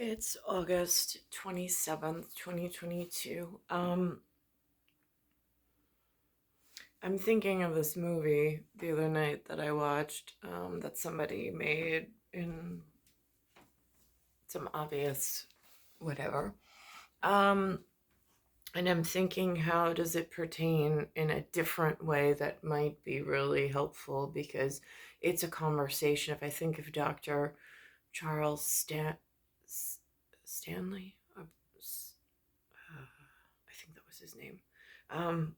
It's August 27th, 2022. I'm thinking of this movie the other night that I watched that somebody made in some obvious whatever. Um, and I'm thinking, how does it pertain in a different way that might be really helpful, because it's a conversation. If I think of Dr. Charles Stanley, I think that was his name. Um,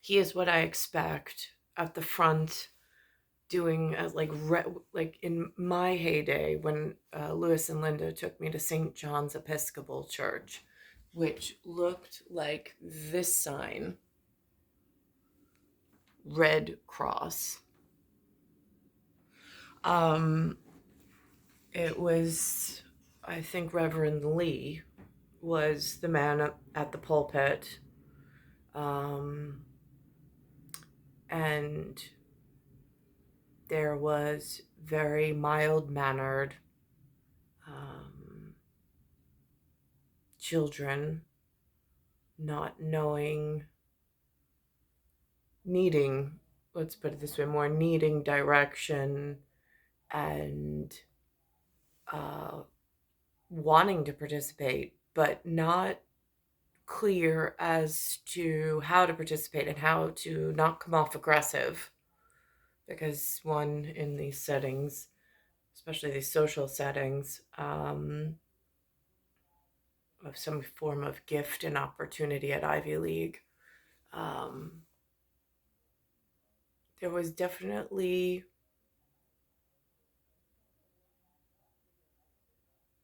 he is what I expect at the front, doing like in my heyday when Lewis and Linda took me to St. John's Episcopal Church, which looked like this sign, Red Cross. Um, it was, I think, Reverend Lee was the man at the pulpit. And there was very mild-mannered children not knowing, needing, let's put it this way, more needing direction and wanting to participate, but not clear as to how to participate and how to not come off aggressive. Because one, in these settings, especially these social settings, of some form of gift and opportunity at Ivy League, there was definitely,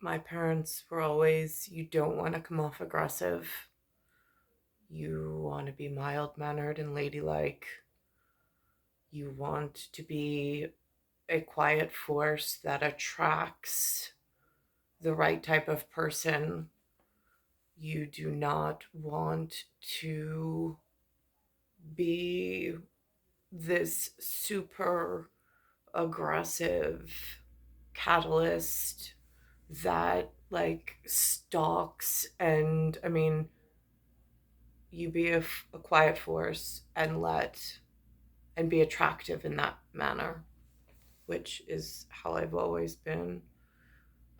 my parents were always, you don't want to come off aggressive. You want to be mild-mannered and ladylike. You want to be a quiet force that attracts the right type of person. You do not want to be this super aggressive catalyst that like stalks, and I mean, you be a quiet force and be attractive in that manner, which is how I've always been.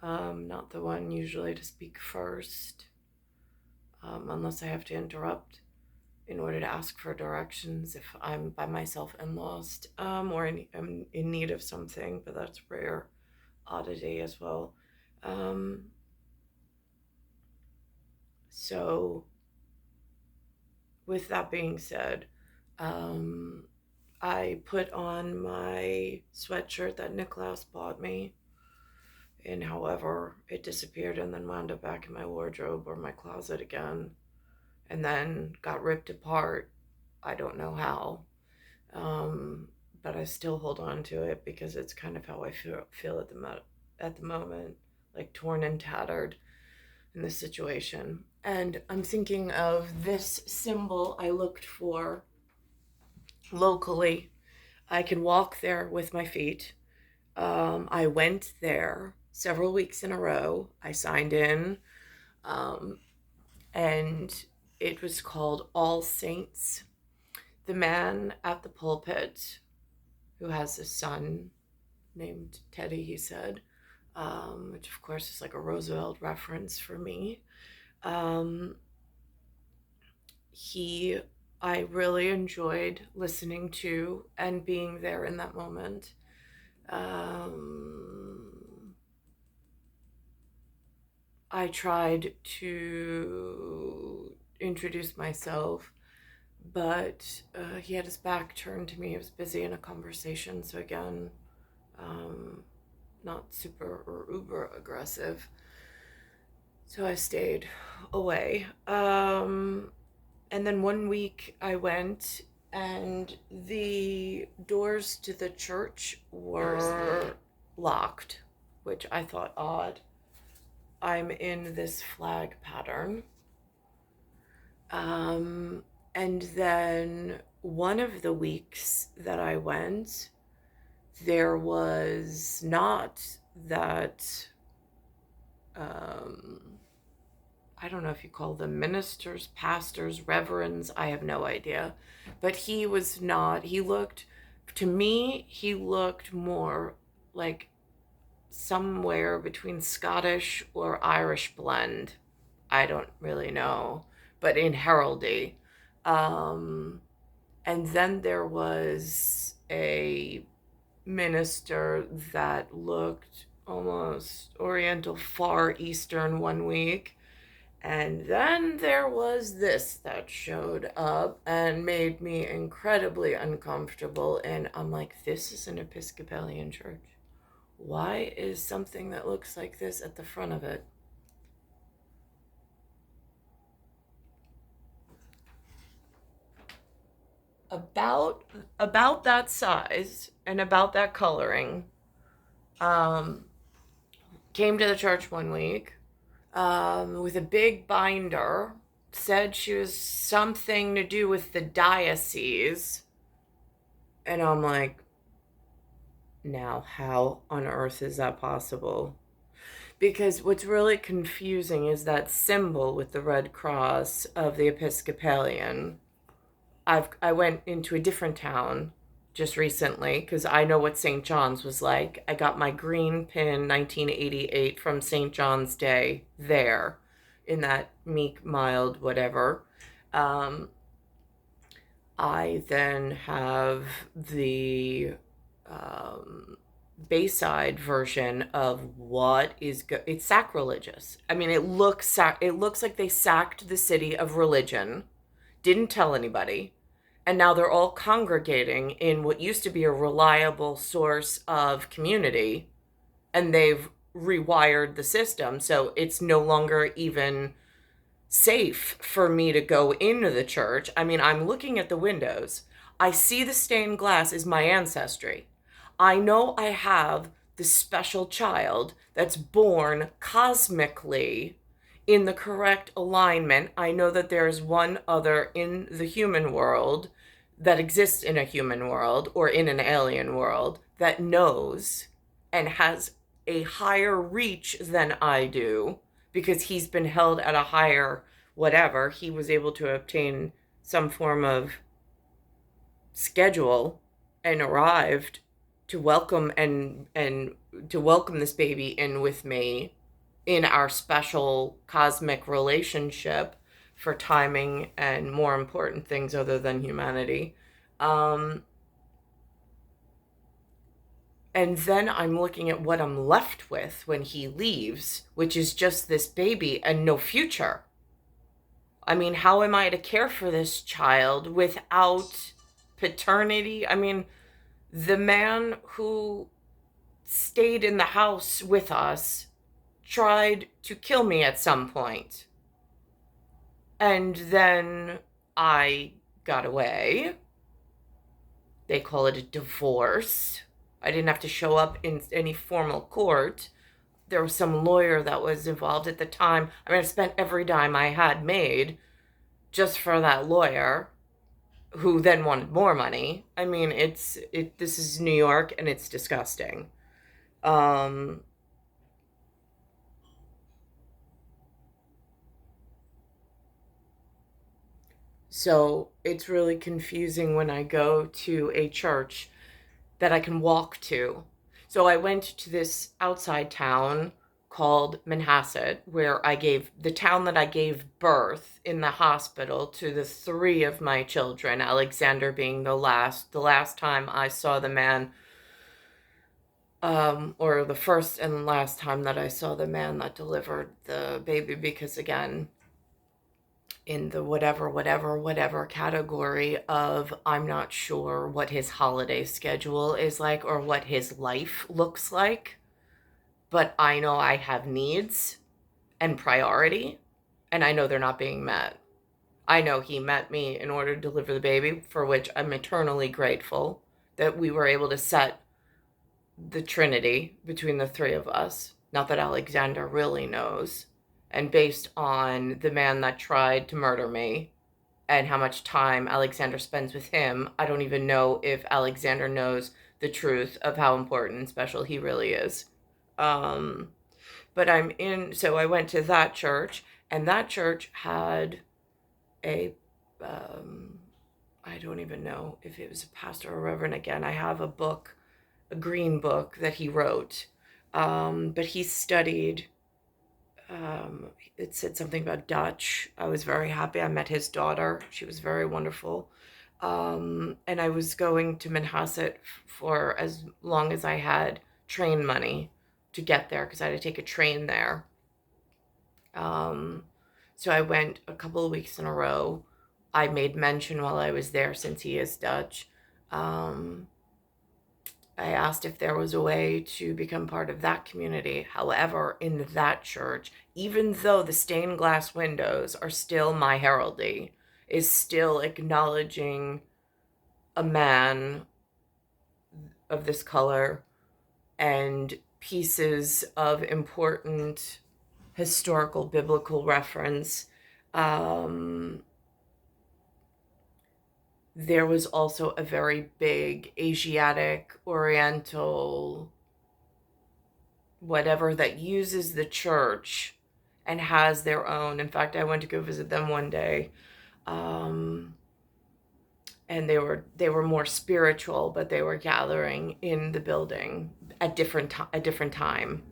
Not the one usually to speak first, unless I have to interrupt in order to ask for directions if I'm by myself and lost, or I'm in need of something, but that's rare oddity as well. So with that being said, I put on my sweatshirt that Nicholas bought me, and however it disappeared and then wound up back in my wardrobe or my closet again, and then got ripped apart. I don't know how, but I still hold on to it because it's kind of how I feel at the moment, like torn and tattered in this situation. And I'm thinking of this symbol I looked for locally. I can walk there with my feet. I went there several weeks in a row. I signed in, and it was called All Saints. The man at the pulpit, who has a son named Teddy, he said, which of course is like a Roosevelt reference for me. Um, I really enjoyed listening to and being there in that moment. I tried to introduce myself, but he had his back turned to me. He was busy in a conversation, so again, not super or uber aggressive. So I stayed away. And then one week I went, and the doors to the church were locked, which I thought odd. I'm in this flag pattern. And then one of the weeks that I went, there was not that I don't know if you call them ministers, pastors, reverends, I have no idea. But he was not, he looked, to me, he looked more like somewhere between Scottish or Irish blend. I don't really know, but in heraldry. Um, and then there was a minister that looked almost Oriental, Far Eastern one week. And then there was this that showed up and made me incredibly uncomfortable. And I'm like, this is an Episcopalian church. Why is something that looks like this at the front of it? About that size and about that coloring. Um, Came to the church one week with a big binder. Said she was something to do with the diocese. And I'm like, now, how on earth is that possible? Because what's really confusing is that symbol with the red cross of the Episcopalian. I went into a different town just recently because I know what St. John's was like. I got my green pin 1988 from St. John's Day there in that meek, mild, whatever. I then have the Bayside version of what is it's sacrilegious. I mean, it looks like they sacked the city of religion, didn't tell anybody, and now they're all congregating in what used to be a reliable source of community, and they've rewired the system so it's no longer even safe for me to go into the church. I mean, I'm looking at the windows. I see the stained glass is my ancestry. I know I have the special child that's born cosmically in the correct alignment. I know that there's one other in the human world that exists in a human world or in an alien world that knows and has a higher reach than I do because he's been held at a higher whatever. He was able to obtain some form of schedule and arrived to welcome and to welcome this baby in with me in our special cosmic relationship for timing and more important things other than humanity. And then I'm looking at what I'm left with when he leaves, which is just this baby and no future. I mean, how am I to care for this child without paternity? I mean, the man who stayed in the house with us tried to kill me at some point. And then I got away. They call it a divorce. I didn't have to show up in any formal court. There was some lawyer that was involved at the time. I mean, I spent every dime I had made just for that lawyer who then wanted more money. I mean, this is New York and it's disgusting. So it's really confusing when I go to a church that I can walk to. So I went to this outside town called Manhasset, where I gave the town that I gave birth in the hospital to the three of my children, Alexander being the last. The last time I saw the man, or the first and last time that I saw the man that delivered the baby, because again, in the whatever category of I'm not sure what his holiday schedule is like or what his life looks like, but I know I have needs and priority, and I know they're not being met. I know he met me in order to deliver the baby, for which I'm eternally grateful that we were able to set the trinity between the three of us. Not that Alexander really knows. And based on the man that tried to murder me and how much time Alexander spends with him, I don't even know if Alexander knows the truth of how important and special he really is. But so I went to that church, and that church had a, um, I don't even know if it was a pastor or a reverend again. I have a book, a green book that he wrote. But he studied, um, it said something about Dutch. I was very happy. I met his daughter. She was very wonderful. And I was going to Manhasset for as long as I had train money to get there because I had to take a train there. So I went a couple of weeks in a row. I made mention while I was there, since he is Dutch. Um, I asked if there was a way to become part of that community. However, in that church, even though the stained glass windows are still my heraldry, is still acknowledging a man of this color and pieces of important historical biblical reference. Um, there was also a very big Asiatic, Oriental, whatever, that uses the church and has their own. In fact, I went to go visit them one day. And they were more spiritual, but they were gathering in the building at a different time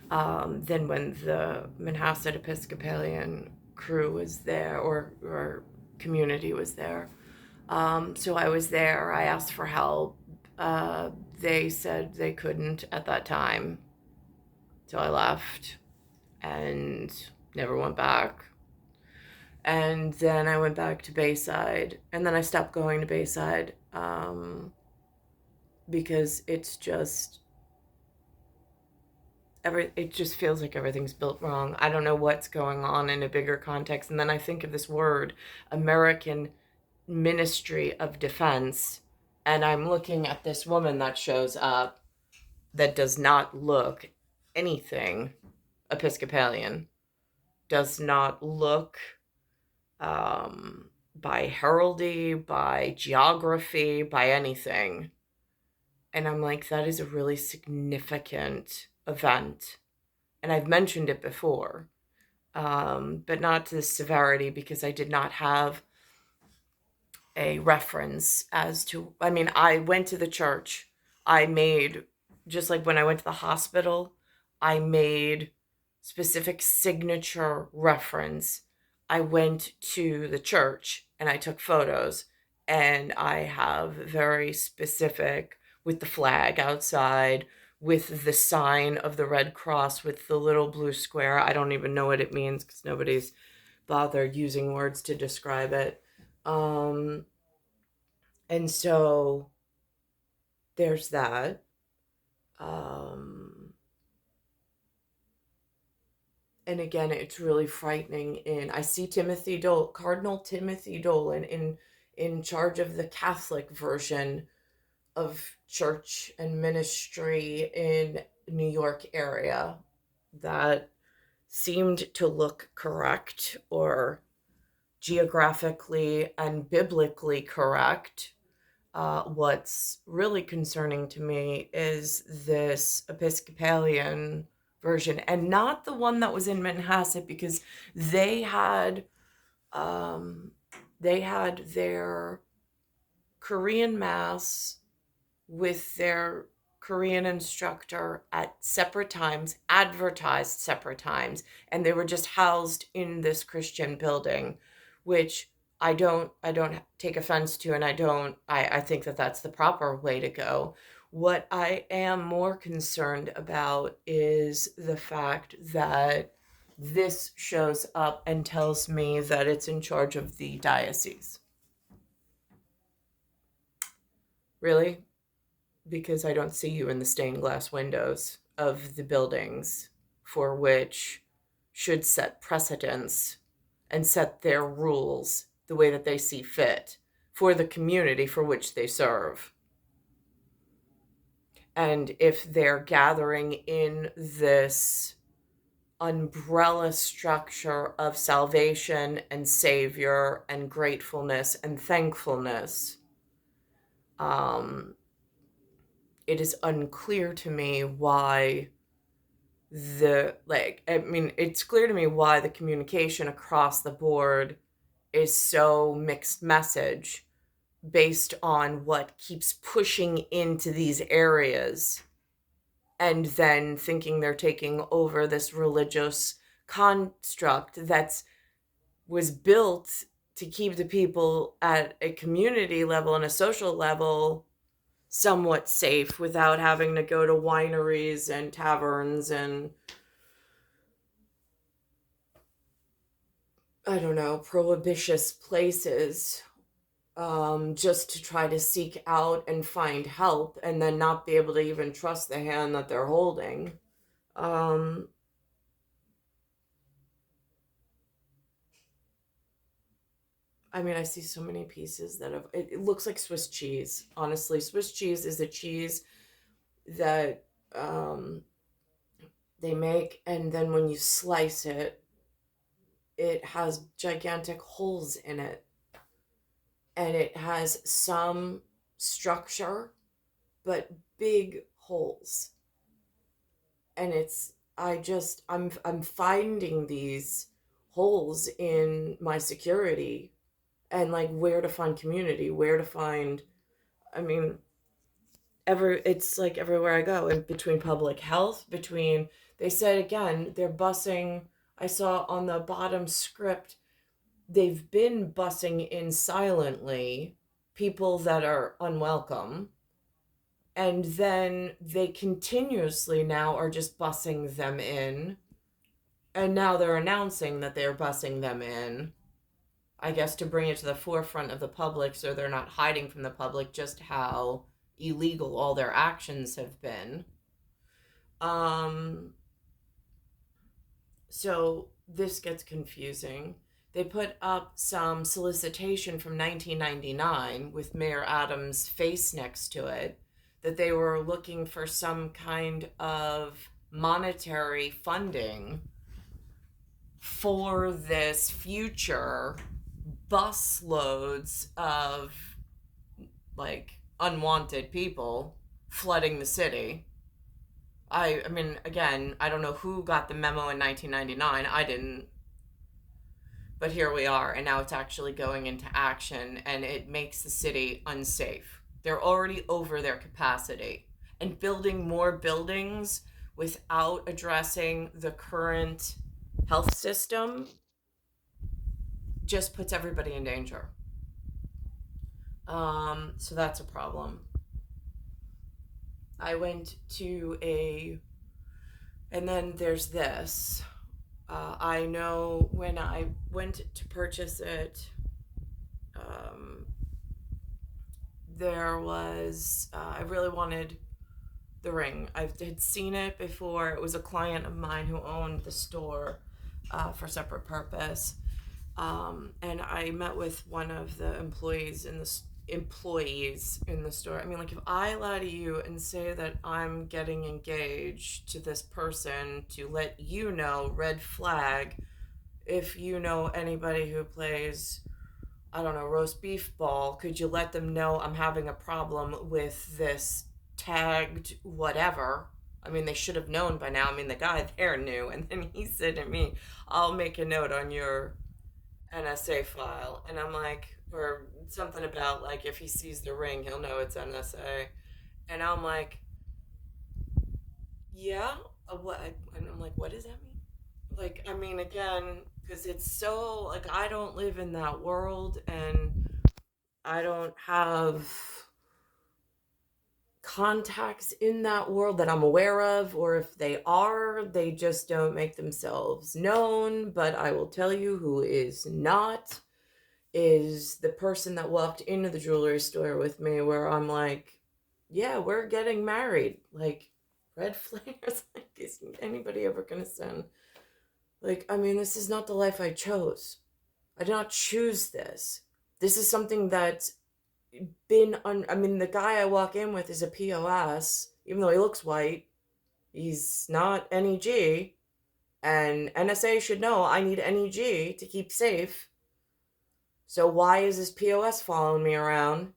than when the Manhasset Episcopalian crew was there, or community was there. So I was there. I asked for help. They said they couldn't at that time, so I left and never went back. And then I went back to Bayside, and then I stopped going to Bayside because it's just it just feels like everything's built wrong. I don't know what's going on in a bigger context. And then I think of this word, American Ministry of Defense, and I'm looking at this woman that shows up that does not look anything Episcopalian, does not look by heraldry, by geography, by anything. And I'm like, that is a really significant event. And I've mentioned it before, but not to the severity, because I did not have a reference as to, I mean, I went to the church. I made, just like when I went to the hospital, I made specific signature reference. I went to the church and I took photos, and I have very specific, with the flag outside, with the sign of the Red Cross, with the little blue square. I don't even know what it means because nobody's bothered using words to describe it. And so there's that. And again, it's really frightening. I see Cardinal Timothy Dolan in charge of the Catholic version of church and ministry in New York area that seemed to look correct, or geographically and biblically correct. What's really concerning to me is this Episcopalian version, and not the one that was in Manhasset, because they had their Korean mass with their Korean instructor at separate times, advertised separate times, and they were just housed in this Christian building, which I don't take offense to, and I think that that's the proper way to go. What I am more concerned about is the fact that this shows up and tells me that it's in charge of the diocese. Really? Because I don't see you in the stained glass windows of the buildings, for which should set precedents and set their rules the way that they see fit for the community for which they serve. And if they're gathering in this umbrella structure of salvation and savior and gratefulness and thankfulness, it is unclear to me why it's clear to me why the communication across the board is so mixed message based on what keeps pushing into these areas and then thinking they're taking over this religious construct that's was built to keep the people at a community level and a social level somewhat safe without having to go to wineries and taverns and, I don't know, prohibitious places, just to try to seek out and find help and then not be able to even trust the hand that they're holding. Um, I mean, I see so many pieces that have, it looks like Swiss cheese. Honestly, Swiss cheese is a cheese that um, they make, and then when you slice it, it has gigantic holes in it, and it has some structure, but big holes. And I'm finding these holes in my security and like where to find community, where to find, I mean, it's like everywhere I go, in between public health, between, they said again, they're busing, I saw on the bottom script, they've been busing in silently people that are unwelcome, and then they continuously now are just busing them in, and now they're announcing that they're busing them in, I guess to bring it to the forefront of the public so they're not hiding from the public just how illegal all their actions have been. Um, so this gets confusing. They put up some solicitation from 1999 with Mayor Adams' face next to it that they were looking for some kind of monetary funding for this future bus loads of like unwanted people flooding the city. I mean, again, I don't know who got the memo in 1999. I didn't. But here we are, and now it's actually going into action, and it makes the city unsafe. They're already over their capacity. And building more buildings without addressing the current health system just puts everybody in danger. So that's a problem. I went to and then there's this. I know when I went to purchase it, um, there was, I really wanted the ring. I had seen it before. It was a client of mine who owned the store for separate purpose. And I met with one of the employees in the store. I mean, like, if I lie to you and say that I'm getting engaged to this person to let you know, red flag. If you know anybody who plays, I don't know, roast beef ball, could you let them know I'm having a problem with this tagged whatever? I mean, they should have known by now. I mean, the guy there knew. And then he said to me, I'll make a note on your NSA file. And I'm like, or something about like, if he sees the ring, he'll know it's NSA. And I'm like, yeah, what? And I'm like, what does that mean? Like, I mean, again, because it's so, like, I don't live in that world, and I don't have contacts in that world that I'm aware of, or if they are, they just don't make themselves known. But I will tell you who is not is the person that walked into the jewelry store with me, where I'm like, yeah, we're getting married. Like, red flares. Like, is anybody ever gonna send? Like, I mean, this is not the life I chose. I did not choose this. This is something that's I mean, the guy I walk in with is a POS, even though he looks white. He's not NEG, and NSA should know I need NEG to keep safe. So why is this POS following me around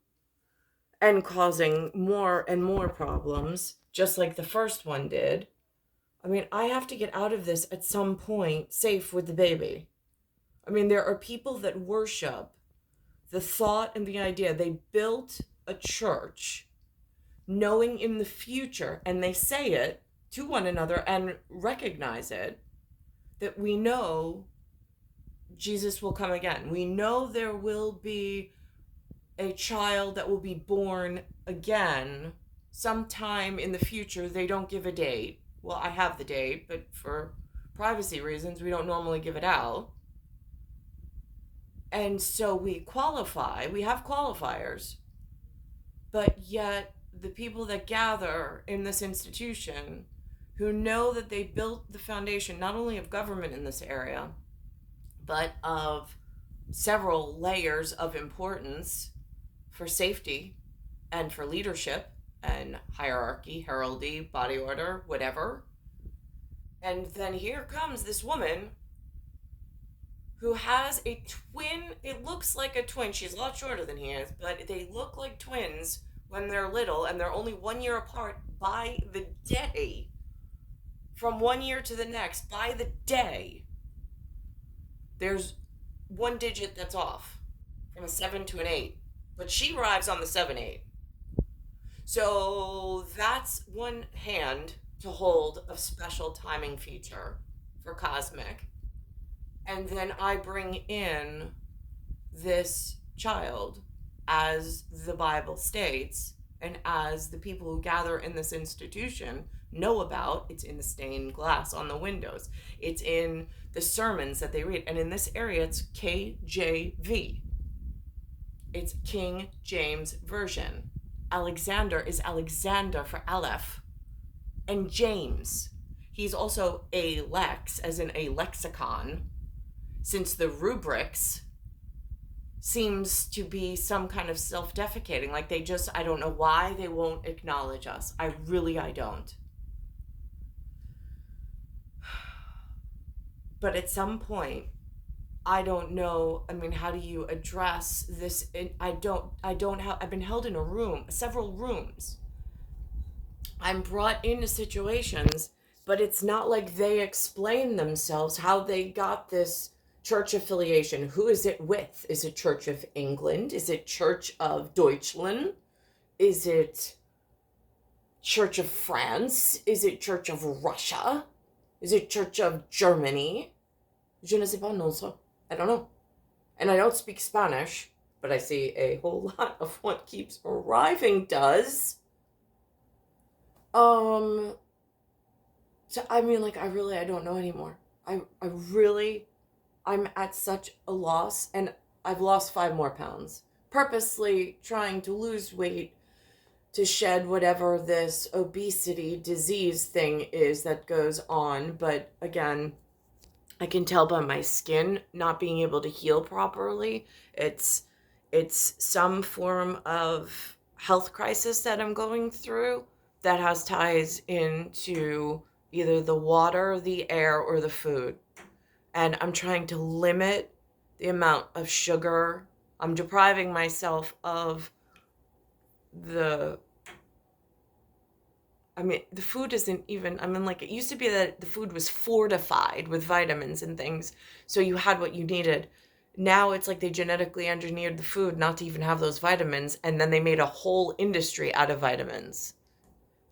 and causing more and more problems, just like the first one did? I mean, I have to get out of this at some point safe with the baby. I mean, there are people that worship the thought and the idea. They built a church knowing in the future, and they say it to one another and recognize it, that we know Jesus will come again. We know there will be a child that will be born again sometime in the future. They don't give a date. Well, I have the date, but for privacy reasons, we don't normally give it out. And so we qualify, we have qualifiers, but yet the people that gather in this institution who know that they built the foundation not only of government in this area, but of several layers of importance for safety and for leadership and hierarchy, heraldry, body order, whatever. And then here comes this woman who has a twin. It looks like a twin. She's a lot shorter than he is, but they look like twins when they're little, and they're only 1 year apart by the day. From 1 year to the next, by the day, there's one digit that's off, from a 7 to an 8. But she arrives on the 7-8. So that's one hand to hold a special timing feature for cosmic. And then I bring in this child, as the Bible states, and as the people who gather in this institution know about. It's in the stained glass on the windows. It's in the sermons that they read. And in this area, it's KJV. It's King James Version. Alexander is Alexander for Aleph. And James, he's also a lex, as in a lexicon, since the rubrics seems to be some kind of self-defecating. Like they just, I don't know why they won't acknowledge us. I don't. But at some point, I don't know. I mean, how do you address this? I've been held in a room, several rooms. I'm brought into situations, but it's not like they explain themselves how they got this church affiliation. Who is it with? Is it Church of England? Is it Church of Deutschland? Is it Church of France? Is it Church of Russia? Is it Church of Germany? Je ne sais pas, non so. I don't know. And I don't speak Spanish, but I see a whole lot of what keeps arriving does. So I mean, like, I don't know anymore. I'm at such a loss, and I've lost 5 more pounds. Purposely trying to lose weight to shed whatever this obesity disease thing is that goes on. But again, I can tell by my skin not being able to heal properly. It's some form of health crisis that I'm going through that has ties into either the water, the air, or the food. And I'm trying to limit the amount of sugar. I'm depriving myself of the food isn't even, like, it used to be that the food was fortified with vitamins and things, so you had what you needed. Now it's like they genetically engineered the food not to even have those vitamins, and then they made a whole industry out of vitamins.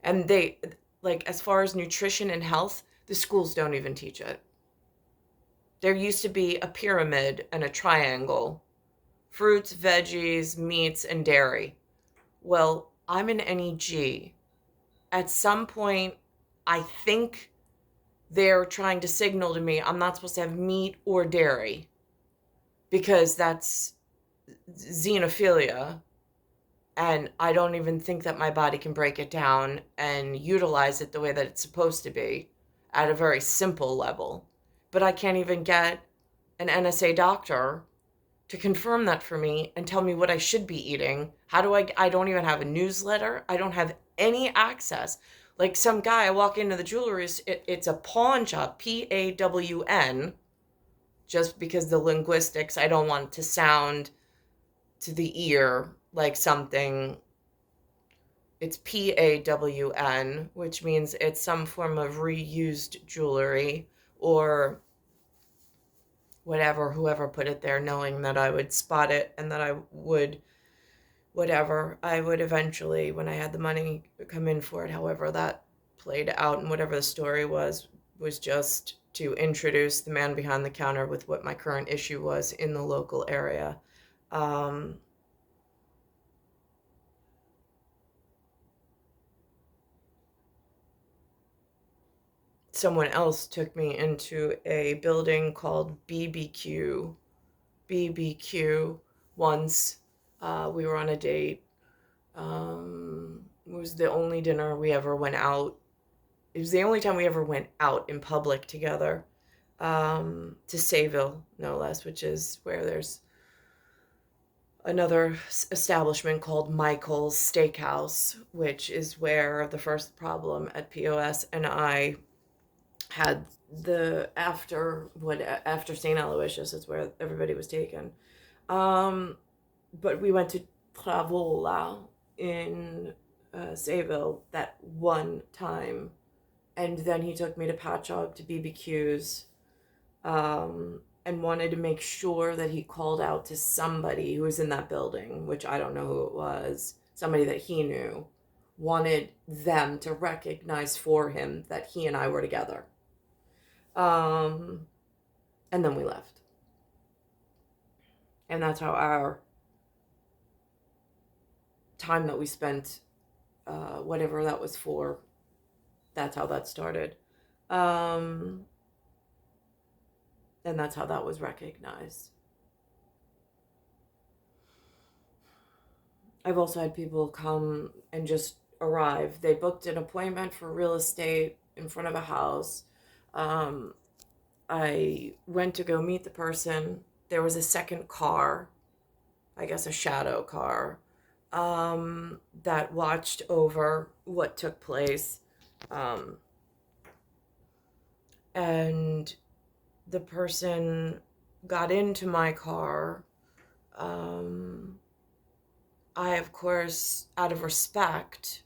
And they, like, as far as nutrition and health, the schools don't even teach it. There used to be a pyramid and a triangle: fruits, veggies, meats, and dairy. Well, I'm an NEG. At some point, I think they're trying to signal to me I'm not supposed to have meat or dairy, because that's xenophilia. And I don't even think that my body can break it down and utilize it the way that it's supposed to be at a very simple level. But I can't even get an NSA doctor to confirm that for me and tell me what I should be eating. How do I don't even have a newsletter. I don't have any access. Like, some guy, I walk into the jewelry, it's a pawn shop, PAWN, just because the linguistics, I don't want it to sound to the ear like something it's PAWN, which means it's some form of reused jewelry or whatever, whoever put it there, knowing that I would spot it and that I would, whatever, I would eventually, when I had the money, come in for it. However, that played out, and whatever the story was just to introduce the man behind the counter with what my current issue was in the local area. Someone else took me into a building called BBQ once. We were on a date. It was the only dinner we ever went out. It was the only time we ever went out in public together. To Sayville, no less, which is where there's another establishment called Michael's Steakhouse, which is where the first problem at POS and I had after St. Aloysius is where everybody was taken. But we went to Travola in Sayville that one time, and then he took me to Patchogue to BBQs, and wanted to make sure that he called out to somebody who was in that building, which I don't know who it was, somebody that he knew, wanted them to recognize for him that he and I were together. And then we left. And that's how our time that we spent, whatever that was for, that's how that started. And that's how that was recognized. I've also had people come and just arrive. They booked an appointment for real estate in front of a house. I went to go meet the person. There was a second car, I guess a shadow car, that watched over what took place. And the person got into my car. I, of course, out of respect,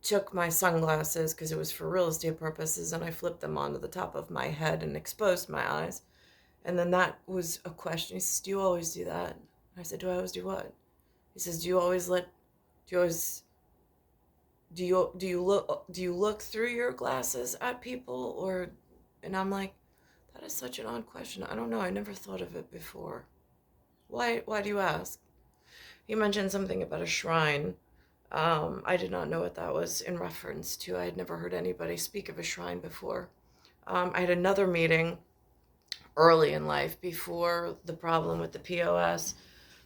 took my sunglasses, because it was for real estate purposes, and I flipped them onto the top of my head and exposed my eyes. And then that was a question. He says, "Do you always do that?" I said, "Do I always do what?" He says, do you look through your glasses at people, or?" And I'm like, that is such an odd question. I don't know. I never thought of it before. Why do you ask? He mentioned something about a shrine. I did not know what that was in reference to. I had never heard anybody speak of a shrine before. I had another meeting early in life before the problem with the POS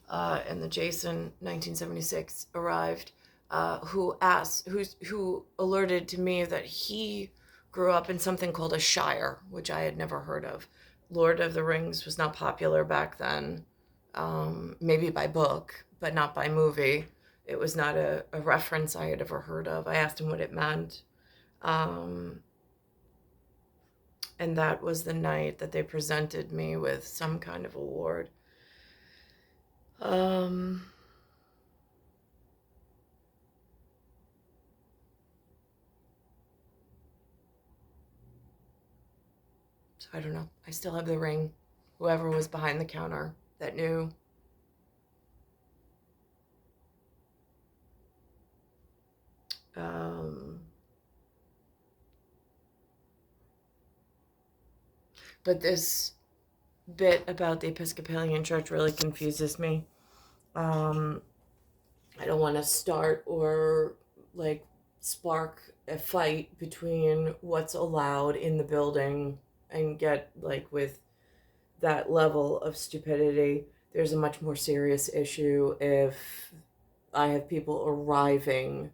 and the Jason 1976 arrived, who alerted to me that he grew up in something called a shire, which I had never heard of. Lord of the Rings was not popular back then, maybe by book, but not by movie. It was not a reference I had ever heard of. I asked him what it meant. And that was the night that they presented me with some kind of award. So I don't know. I still have the ring. Whoever was behind the counter that knew. But this bit about the Episcopalian Church really confuses me. I don't want to start or spark a fight between what's allowed in the building and get with that level of stupidity. There's a much more serious issue if I have people arriving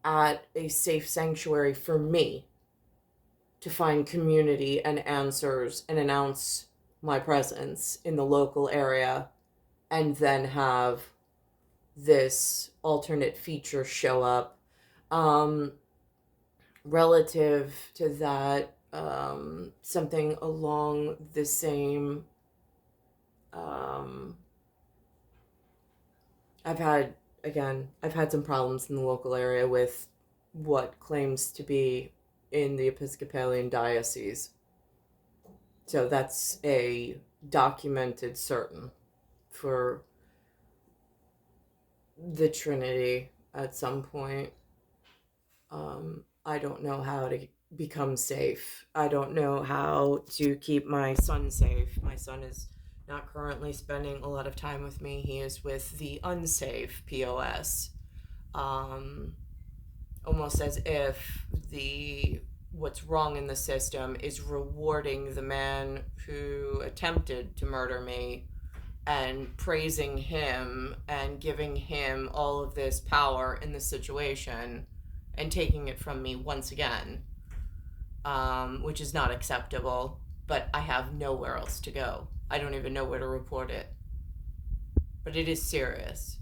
at a safe sanctuary for me to find community and answers and announce my presence in the local area, and then have this alternate feature show up. Relative to that, something along the same, I've had again, I've had some problems in the local area with what claims to be in the Episcopalian diocese. So that's a documented certain for the Trinity at some point. I don't know how to become safe. I don't know how to keep my son safe. My son is not currently spending a lot of time with me. He is with the unsafe POS. Almost as if what's wrong in the system is rewarding the man who attempted to murder me and praising him and giving him all of this power in the situation and taking it from me once again, which is not acceptable, but I have nowhere else to go. I don't even know where to report it. But it is serious.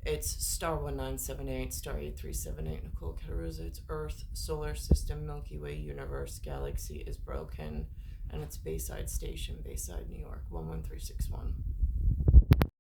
It's star 1978, star 8378, Nicole, Cattaruzza. It's Earth, solar system, Milky Way, universe, galaxy is broken, and it's Bayside Station, Bayside, New York, 11361.